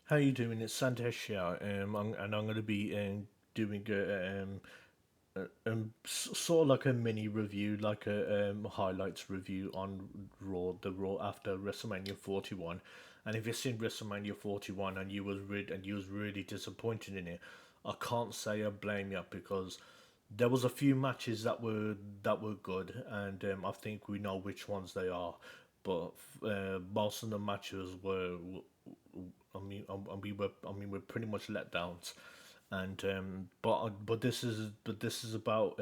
How you doing? It's Sandesh here, and I'm going to be doing sort of like a mini review, like a highlights review on the Raw after WrestleMania 41. And if you've seen WrestleMania 41 and you was really disappointed in it, I can't say I blame you because there was a few matches that were good, and I think we know which ones they are. But most of the matches were, we're pretty much letdowns, and but this is about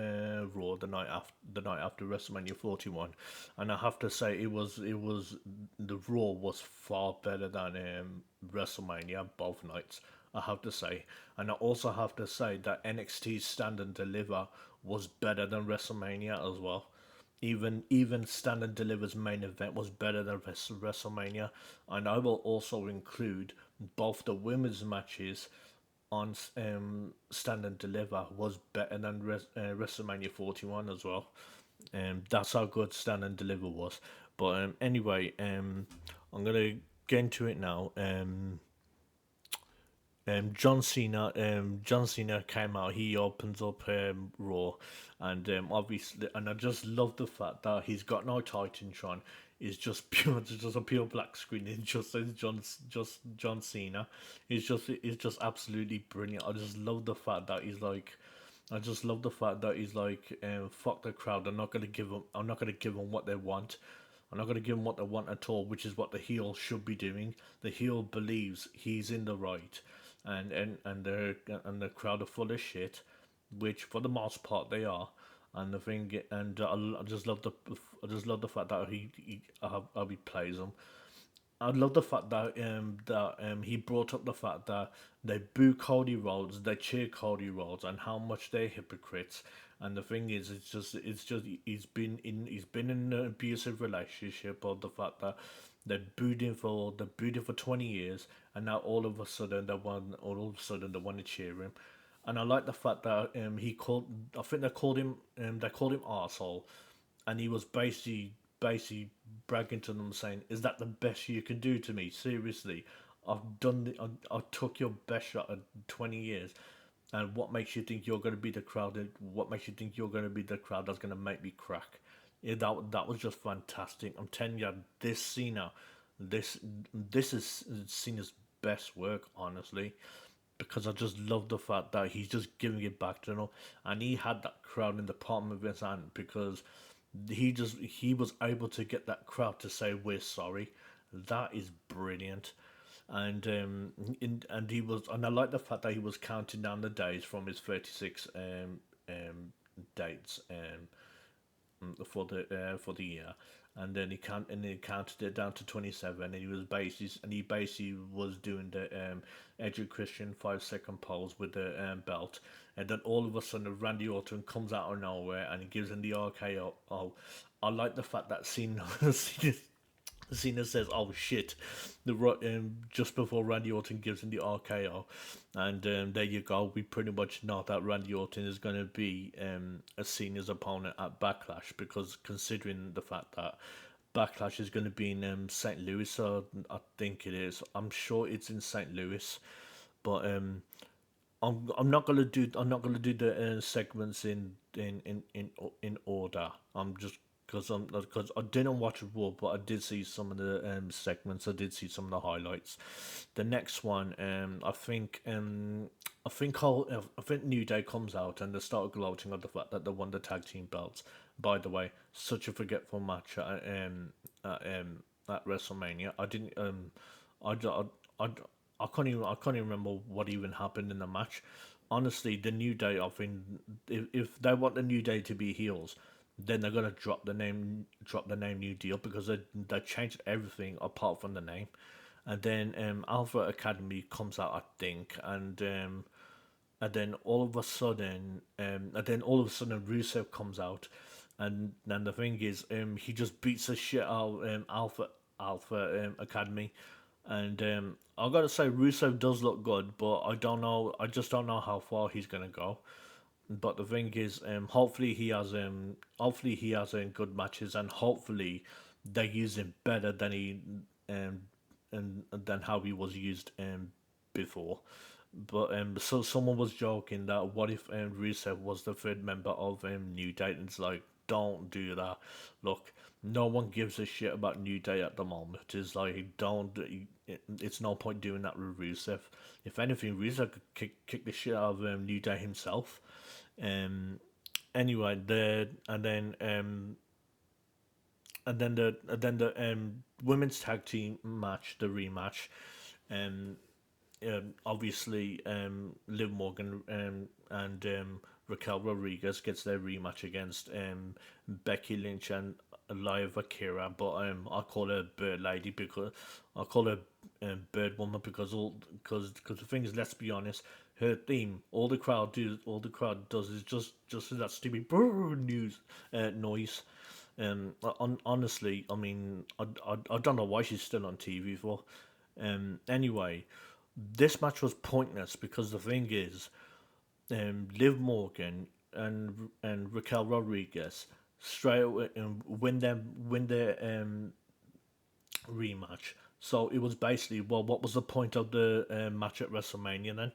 Raw the night after WrestleMania 41, and I have to say it was the Raw was far better than WrestleMania both nights. I have to say, and I also have to say that NXT's Stand and Deliver was better than WrestleMania as well. Even Stand and Deliver's main event was better than WrestleMania, and I will also include both the women's matches on Stand and Deliver was better than WrestleMania 41 as well. That's how good Stand and Deliver was. But anyway, I'm gonna get into it now. John Cena came out. He opens up Raw, and obviously, and I just love the fact that he's got no Titantron. It's just pure, it's just a pure black screen. It just says John Cena. It's just absolutely brilliant. I just love the fact that he's like, I just love the fact that he's like, fuck the crowd. I'm not gonna give them what they want. I'm not gonna give them what they want at all, which is what the heel should be doing. The heel believes he's in the right, and the crowd are full of shit, which for the most part they are. And the thing, and I just love the fact that how he plays them. I love the fact that he brought up the fact that they boo Cody Rhodes, they cheer Cody Rhodes, and how much they're hypocrites. And the thing is, it's just he's been in an abusive relationship, or the fact that they booed him for 20 years, and now all of a sudden they want to cheer him. And I like the fact that he called I think they called him arsehole, and he was basically bragging to them saying, "Is that the best you can do to me? Seriously, I took your best shot at 20 years, and what makes you think you're going to be the crowd? What makes you think you're going to be the crowd that's going to make me crack?" Yeah, that was just fantastic. I'm telling you, this Cena, this this is Cena's best work, honestly, because I just love the fact that he's just giving it back to them, and he had that crowd in the palm of his hand because he was able to get that crowd to say we're sorry. That is brilliant, and and I like the fact that he was counting down the days from his 36 dates for the year, and then he counted it down to 27, and he basically was doing the Edge Christian 5 second pose with the belt, and then all of a sudden Randy Orton comes out of nowhere and he gives him the RKO. Oh, I like the fact that Cena Cena says, "Oh shit," just before Randy Orton gives him the RKO, and there you go. We pretty much know that Randy Orton is going to be a Cena's opponent at Backlash, because considering the fact that Backlash is going to be in St. Louis, so I think it is. I'm sure it's in St. Louis, but I'm not gonna do the segments in order. I'm just because I didn't watch Raw, but I did see some of the segments. I did see some of the highlights. The next one, I think New Day comes out and they start gloating at the fact that they won the tag team belts. By the way, such a forgetful match at WrestleMania. I didn't I, I, I, I can't even remember what even happened in the match. Honestly, the New Day, I think, if they want the New Day to be heels, then they're gonna drop the name New Deal, because they changed everything apart from the name. And then Alpha Academy comes out, I think, and then all of a sudden Rusev comes out, and then the thing is, he just beats the shit out of Alpha Academy, and I gotta say Rusev does look good, but I don't know, I just don't know how far he's gonna go. But the thing is, hopefully he has good matches, and hopefully they use him better than he um, and than how he was used before. But so someone was joking that what if Rusev was the third member of New Day? And it's like, don't do that. Look, no one gives a shit about New Day at the moment. It's like, don't. It's no point doing that with Rusev. If anything, Rusev could kick the shit out of New Day himself. Um. Anyway, the women's tag team match, the rematch. Um, Obviously, Liv Morgan and Raquel Rodriguez gets their rematch against Becky Lynch and Liv Akira, but I call her Bird Lady because I call her Bird Woman because the thing is, let's be honest, her theme, all the crowd does is just that stupid brrr news noise. Honestly, I mean, I don't know why she's still on TV for. Anyway, this match was pointless because the thing is, Liv Morgan and Raquel Rodriguez straight away win their rematch. So it was basically, well, what was the point of the match at WrestleMania then?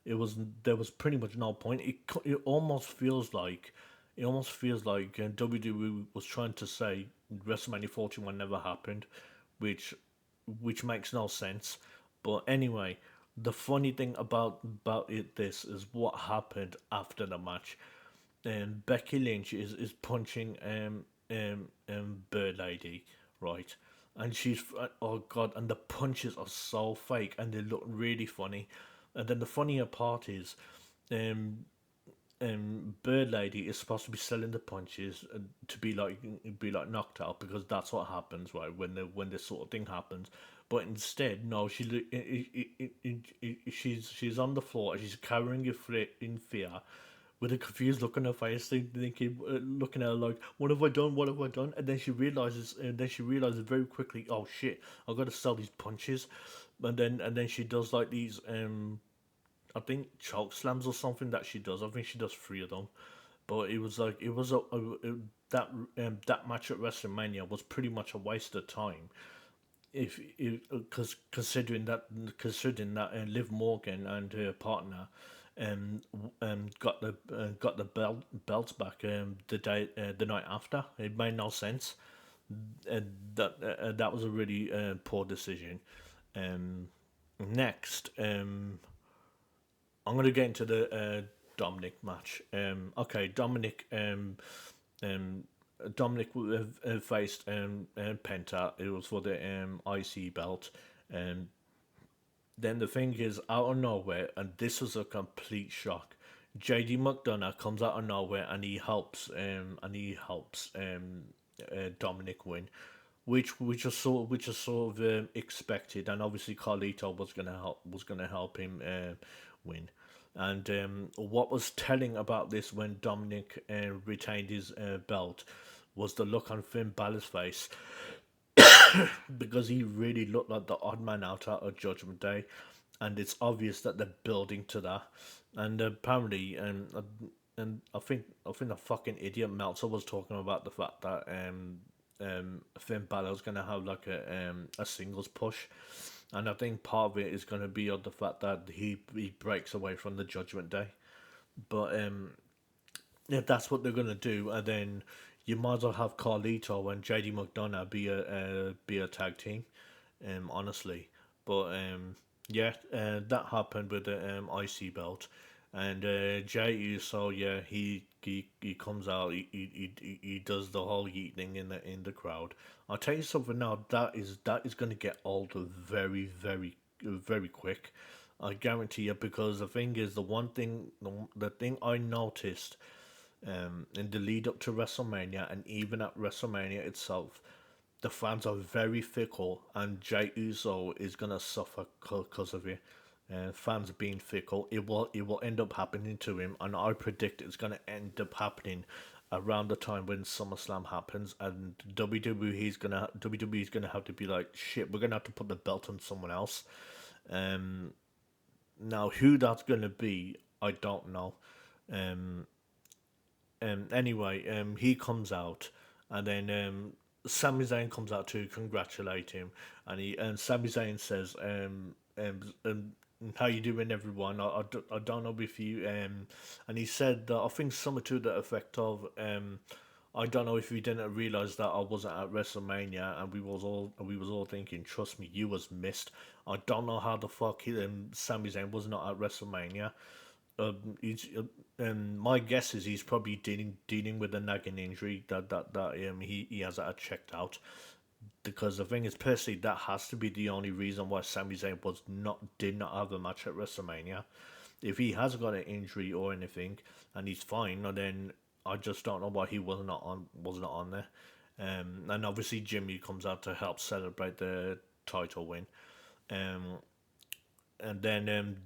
It was There was pretty much no point. It almost feels like WWE was trying to say WrestleMania 41 never happened, which makes no sense. But anyway, the funny thing about this is what happened after the match. Becky Lynch is punching Bird Lady, right? And she's oh god, and the punches are so fake and they look really funny. And then the funnier part is, um, Bird Lady is supposed to be selling the punches to be like knocked out because that's what happens, right? When this sort of thing happens, but instead, no, she's on the floor and she's cowering in fear, with a confused look on her face, thinking, looking at her like, "What have I done? What have I done?" And then she realizes very quickly, "Oh shit, I got to sell these punches," and then she does like these I think choke slams or something that she does. I think she does three of them. But it was like it was that that match at WrestleMania was pretty much a waste of time. If because considering that Liv Morgan and her partner got the belts back the night after, it made no sense. That was a really poor decision. Um, Next, I'm gonna get into the Dominic match. Okay, um, Dominic faced Penta. It was for the IC belt. Um, then the thing is, out of nowhere, and this was a complete shock. JD McDonough comes out of nowhere and he helps Dominic win, which is sort of expected, and obviously Carlito was gonna help him win. And what was telling about this when Dominic retained his belt was the look on Finn Balor's face, because he really looked like the odd man out at a Judgment Day, and it's obvious that they're building to that. And apparently, and I think the fucking idiot Meltzer was talking about the fact that Finn Balor's gonna have like a singles push, and I think part of it is gonna be on the fact that he breaks away from the Judgment Day. But if that's what they're gonna do, and then you might as well have Carlito and JD McDonough be a tag team. Honestly, but yeah, that happened with the IC belt, and Jay Uso, yeah, he comes out, he does the whole yeet thing in the crowd. I'll tell you something now, that is gonna get old very very quick. I guarantee you, because the thing is, the thing I noticed in the lead up to WrestleMania and even at WrestleMania itself, the fans are very fickle, and Jay Uso is gonna suffer because of it. Fans being fickle, it will end up happening to him, and I predict it's gonna end up happening around the time when SummerSlam happens, and WWE's gonna have to be like, shit, we're gonna have to put the belt on someone else. Um, Now who that's gonna be, I don't know. Um, Anyway, he comes out, and then Sami Zayn comes out to congratulate him, and Sami Zayn says, how you doing, everyone? I don't know if you and he said that I think something to the effect of I don't know if you didn't realize that I wasn't at WrestleMania, and we was all thinking, trust me, you was missed. I don't know how the fuck Sami Zayn was not at WrestleMania. He's my guess is he's probably dealing with a nagging injury that he has checked out, because the thing is, personally, that has to be the only reason why Sami Zayn did not have a match at WrestleMania. If he has got an injury or anything and he's fine, then I just don't know why he was not on there. And obviously Jimmy comes out to help celebrate the title win. Um, and then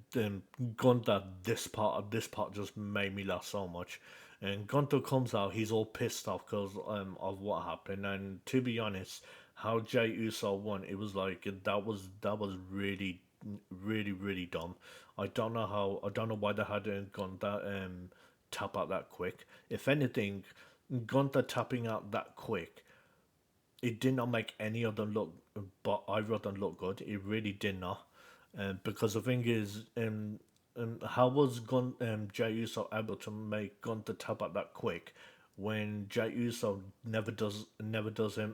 Gunther, this part just made me laugh so much. And Gunther comes out, he's all pissed off because of what happened. And to be honest, how Jay Uso won, it was like that was really really dumb. I don't know why they hadn't gone that tap out that quick. If anything, Gunther tapping out that quick, it did not make any of them look, but either of them look good. It really did not, because the thing is, how was Jey Uso able to make Gunther tap out that quick when Jey Uso never does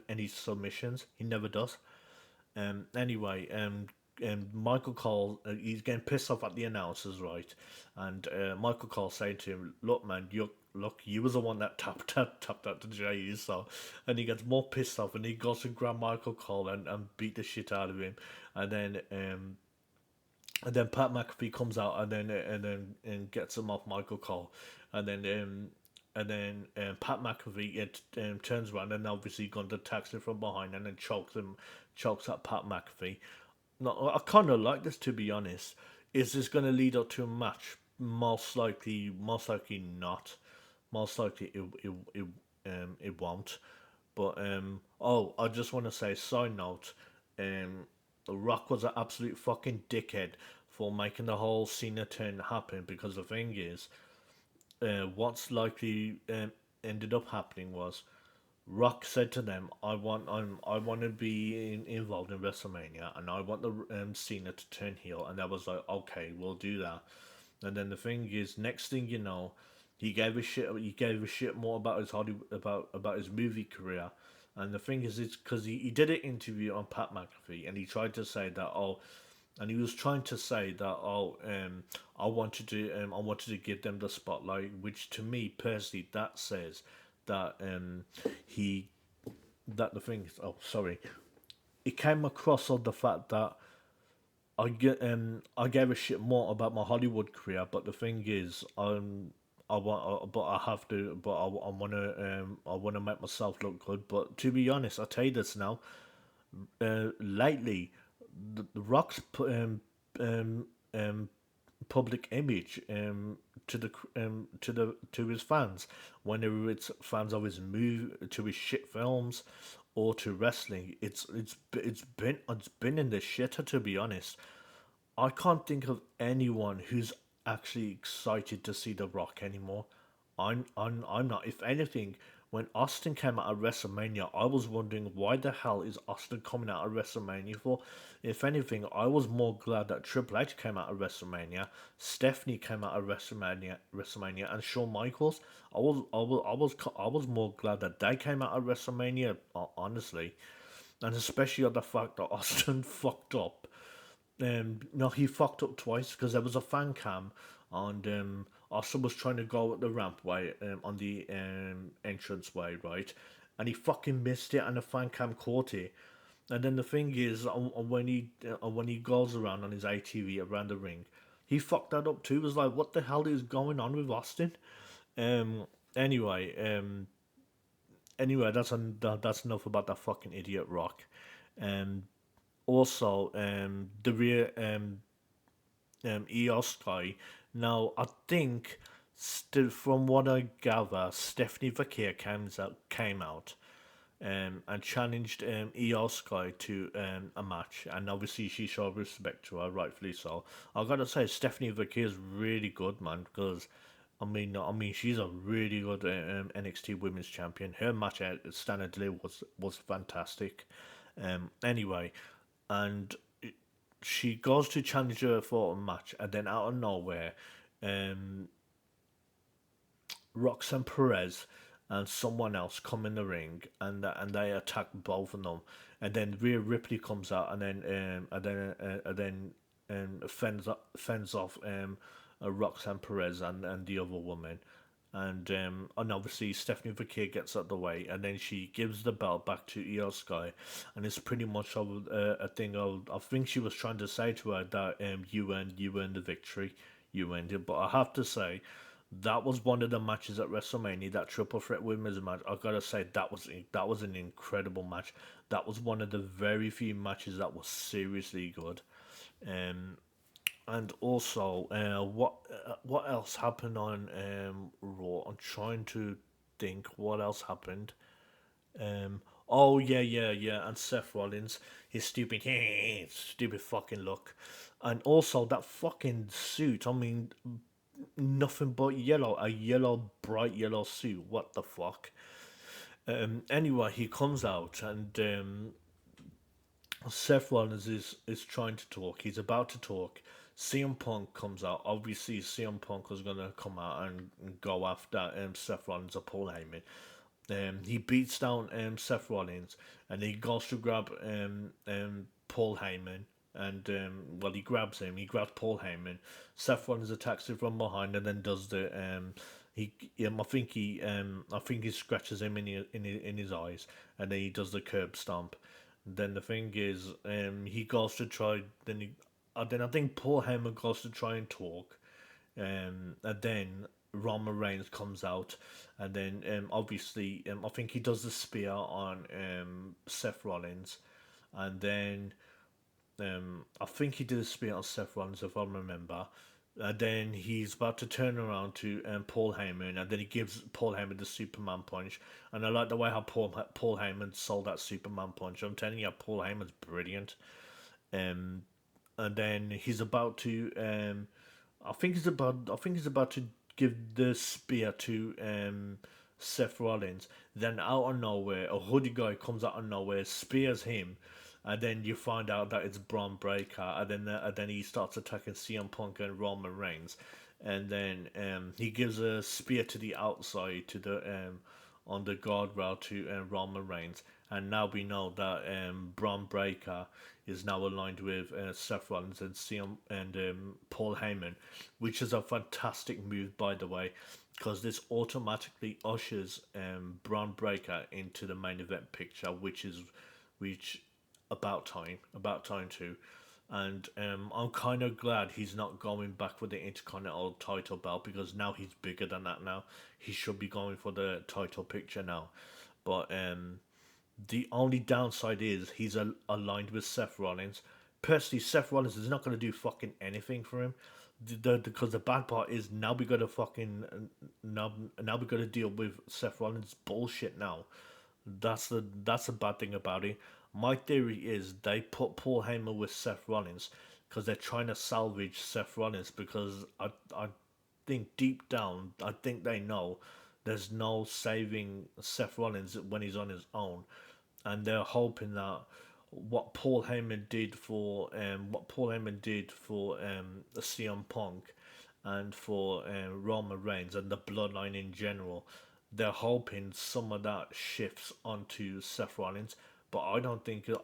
any submissions? He never does. Anyway, Michael Cole, he's getting pissed off at the announcers, right? And Michael Cole saying to him, "Look, man, you was the one that tapped out to Jey Uso," and he gets more pissed off, and he goes to grab Michael Cole and beat the shit out of him, and then Pat McAfee comes out and gets him off Michael Cole, and then Pat McAfee turns around and obviously going to attack him from behind and then chokes at Pat McAfee. No, I kind of like this, to be honest. Is this going to lead up to a match? Most likely not. Most likely it won't. But I just want to say, side note, um, Rock was an absolute fucking dickhead for making the whole Cena turn happen, because the thing is, what's likely ended up happening was Rock said to them, I want to be involved in WrestleMania, and I want the Cena to turn heel," and that was like, okay, we'll do that. And then the thing is, next thing you know, he gave a shit. He gave a shit more about his Hollywood, about his movie career. And the thing is, it's because he did an interview on Pat McAfee, and he tried to say that, and he was trying to say that, I wanted to give them the spotlight, which to me personally, that says that he that the thing is, sorry, it came across on the fact that I gave a shit more about my Hollywood career, but the thing is, but I have to, but I wanna make myself look good. But to be honest, I tell you this now, lately, the Rock's um, um, public image to his fans, whenever it's fans of his to his shit films or to wrestling, it's been in the shitter, to be honest. I can't think of anyone who's actually excited to see The Rock anymore. I'm not. If anything, when Austin came out of WrestleMania, I was wondering, why the hell is Austin coming out of WrestleMania for? If anything, I was more glad that Triple H came out of WrestleMania, Stephanie came out of WrestleMania, and Shawn Michaels. I was more glad that they came out of WrestleMania, honestly, and especially on the fact that Austin fucked up. No, he fucked up twice, because there was a fan cam, and Austin was trying to go at the rampway, on the entrance way, right? And he fucking missed it, and the fan cam caught it. And then the thing is, when he goes around on his ATV around the ring, he fucked that up too. It was like, what the hell is going on with Austin? Um. Anyway. Anyway, that's enough about that fucking idiot Rock. Um. Also, the rear EOS guy. Now, I think, from what I gather, Stephanie Vakir came out and challenged EOS guy to a match, and obviously she showed respect to her, rightfully so. I gotta say, Stephanie Vakir is really good, man, because. I mean, she's a really good NXT Women's Champion. Her match at Standard Delivery was fantastic. Anyway, and she goes to challenge her for a match, and then out of nowhere, um, Roxanne Perez and someone else come in the ring, and they attack both of them, and then Rhea Ripley comes out, and then fends off Roxanne Perez and the other woman, and obviously Stephanie Vakir gets out the way, and then she gives the belt back to Io Sky, and it's pretty much a thing of, I think she was trying to say to her that you earned the victory, you earned it. But I have to say, that was one of the matches at WrestleMania, that triple threat women's match. I gotta say that was an incredible match. That was one of the very few matches that was seriously good. Um, and also, what else happened on Raw? I'm trying to think what else happened. Oh yeah, yeah, yeah, and Seth Rollins, his stupid, stupid fucking look, and also that fucking suit. I mean, nothing but yellow, a yellow, bright yellow suit. What the fuck? Anyway, he comes out, and Seth Rollins is trying to talk. He's about to talk. CM Punk comes out. Obviously, CM Punk was gonna come out and go after Seth Rollins or Paul Heyman. He beats down Seth Rollins, and he goes to grab Paul Heyman, and well, he grabs him. He grabs Paul Heyman. Seth Rollins attacks him from behind, and then does the he I think he scratches him in his eyes, and then he does the curb stomp. Then the thing is, he goes to try. Then I think Paul Heyman goes to try and talk, and then Roman Reigns comes out, and then obviously I think he does the spear on Seth Rollins, and then I think he did a spear on Seth Rollins if I remember. And then he's about to turn around to Paul Heyman, and then he gives Paul Heyman the Superman punch. And I like the way how Paul Heyman sold that Superman punch. I'm telling you, Paul Heyman's brilliant. Um, and then he's about to I think he's about to give the spear to Seth Rollins. Then out of nowhere, a hoodie guy comes out of nowhere, spears him, and then you find out that it's Bron Breakker, and then he starts attacking CM Punk and Roman Reigns, and then he gives a spear to the outside to the on the guardrail to Roman Reigns, and now we know that Bron Breakker is now aligned with Seth Rollins and CM and Paul Heyman, which is a fantastic move, by the way, because this automatically ushers Bron Breakker into the main event picture, which about time too. And I'm kind of glad he's not going back for the Intercontinental title belt, because now he's bigger than that now. He should be going for the title picture now. But the only downside is he's aligned with Seth Rollins. Personally, Seth Rollins is not going to do fucking anything for him. Because the bad part is now we got to now we got to deal with Seth Rollins bullshit now. That's the bad thing about it. My theory is they put Paul Heyman with Seth Rollins because they're trying to salvage Seth Rollins, because I think deep down I think they know there's no saving Seth Rollins when he's on his own, and they're hoping that what Paul Heyman did for CM Punk and for Roman Reigns and the Bloodline in general, they're hoping some of that shifts onto Seth Rollins. But I don't think they're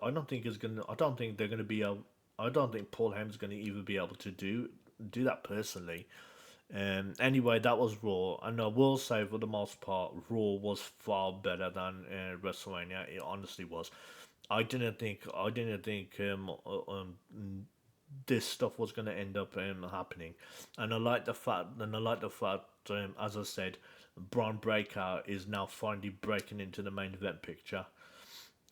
gonna be able. I don't think Paul Heyman's gonna even be able to do that personally. Anyway, that was Raw, and I will say for the most part, Raw was far better than WrestleMania. It honestly was. I didn't think this stuff was going to end up happening, and I like the fact, as I said, Braun Breaker is now finally breaking into the main event picture.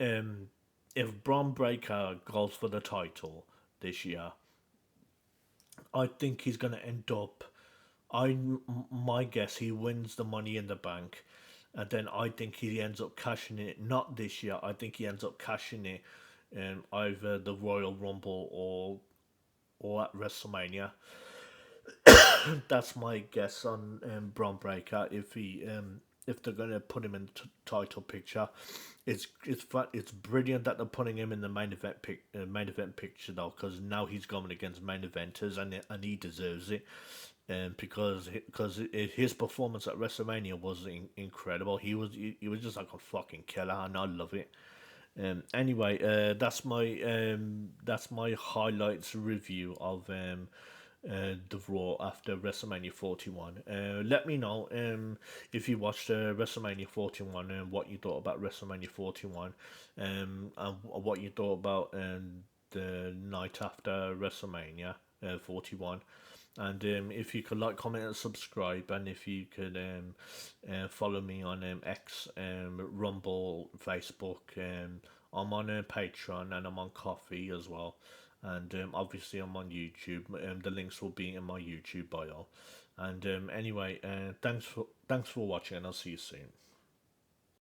Um, if Braun Breaker goes for the title this year, I think he's going to end up. My guess, he wins the Money in the Bank, and then I think he ends up cashing it. Not this year. I think he ends up cashing it, either the Royal Rumble or at WrestleMania. That's my guess on Braun Breaker. If he if they're gonna put him in the title picture. It's brilliant that they're putting him in the main event picture though, because now he's going against main eventers, and he deserves it. Because his performance at WrestleMania was incredible. He was just like a fucking killer, and I love it. Anyway, that's my highlights review of the Raw after WrestleMania 41. Let me know if you watched WrestleMania 41 and what you thought about WrestleMania 41, and what you thought about the night after WrestleMania 41. And if you could like, comment, and subscribe, and if you could follow me on X, Rumble, Facebook, I'm on Patreon, and I'm on Coffee as well. And obviously I'm on YouTube. The links will be in my YouTube bio. And anyway, thanks for watching, and I'll see you soon.